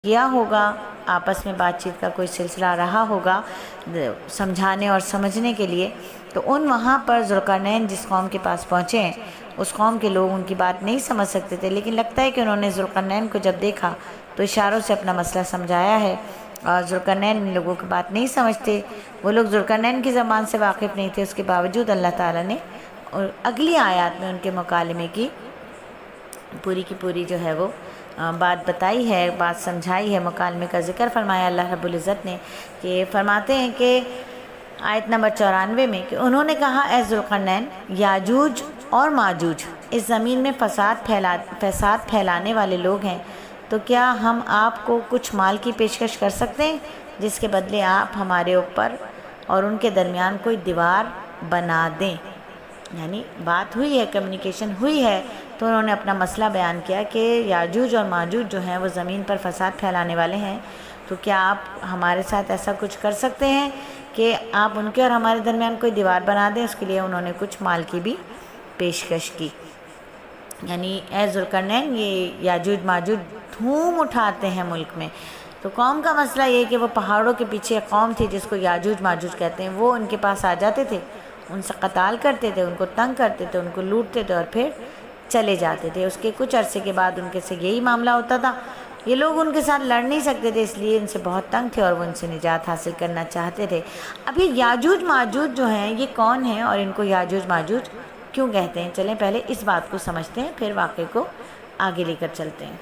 کیا ہوگا، آپس میں بات چیت کا کوئی سلسلہ رہا ہوگا سمجھانے اور سمجھنے کے لیے، تو وہاں پر ذوالقرنین جس قوم کے پاس پہنچے ہیں اس قوم کے لوگ ان کی بات نہیں سمجھ سکتے تھے، لیکن لگتا ہے کہ انہوں نے ذوالقرنین کو جب دیکھا تو اشاروں سے اپنا مسئلہ سمجھایا ہے، اور ذوالقرنین ان لوگوں کی بات نہیں سمجھتے، وہ لوگ ذوالقرنین کی زبان سے واقف نہیں تھے، اس کے باوجود اللہ تعالیٰ نے اگلی آیات میں ان کے مکالمے کی پوری جو ہے وہ بات بتائی ہے، بات سمجھائی ہے، مکالمے کا ذکر فرمایا اللہ رب العزت نے، کہ فرماتے ہیں کہ آیت نمبر 94 میں کہ انہوں نے کہا اے ذوالقرنین، یاجوج اور ماجوج اس زمین میں فساد پھیلانے والے لوگ ہیں، تو کیا ہم آپ کو کچھ مال کی پیشکش کر سکتے ہیں جس کے بدلے آپ ہمارے اوپر اور ان کے درمیان کوئی دیوار بنا دیں؟ یعنی بات ہوئی ہے، کمیونیکیشن ہوئی ہے، تو انہوں نے اپنا مسئلہ بیان کیا کہ یاجوج اور ماجوج جو ہیں وہ زمین پر فساد پھیلانے والے ہیں، تو کیا آپ ہمارے ساتھ ایسا کچھ کر سکتے ہیں کہ آپ ان کے اور ہمارے درمیان کوئی دیوار بنا دیں؟ اس کے لیے انہوں نے کچھ مال کی بھی پیشکش کی۔ یعنی اے ذوالقرنین، یہ یاجوج ماجوج دھوم اٹھاتے ہیں ملک میں، تو قوم کا مسئلہ یہ کہ وہ پہاڑوں کے پیچھے ایک قوم تھی جس کو یاجوج ماجوج کہتے ہیں، وہ ان کے پاس آ جاتے تھے، ان سے قتال کرتے تھے، ان کو تنگ کرتے تھے، ان کو لوٹتے تھے اور پھر چلے جاتے تھے۔ اس کے کچھ عرصے کے بعد ان کے سے یہی معاملہ ہوتا تھا، یہ لوگ ان کے ساتھ لڑ نہیں سکتے تھے، اس لیے ان سے بہت تنگ تھے اور وہ ان سے نجات حاصل کرنا چاہتے تھے۔ اب یہ یاجوج ماجوج جو ہیں یہ کون ہیں اور ان کو یاجوج ماجوج کیوں کہتے ہیں؟ چلیں پہلے اس بات کو سمجھتے ہیں، پھر واقعے کو آگے لے کر چلتے ہیں۔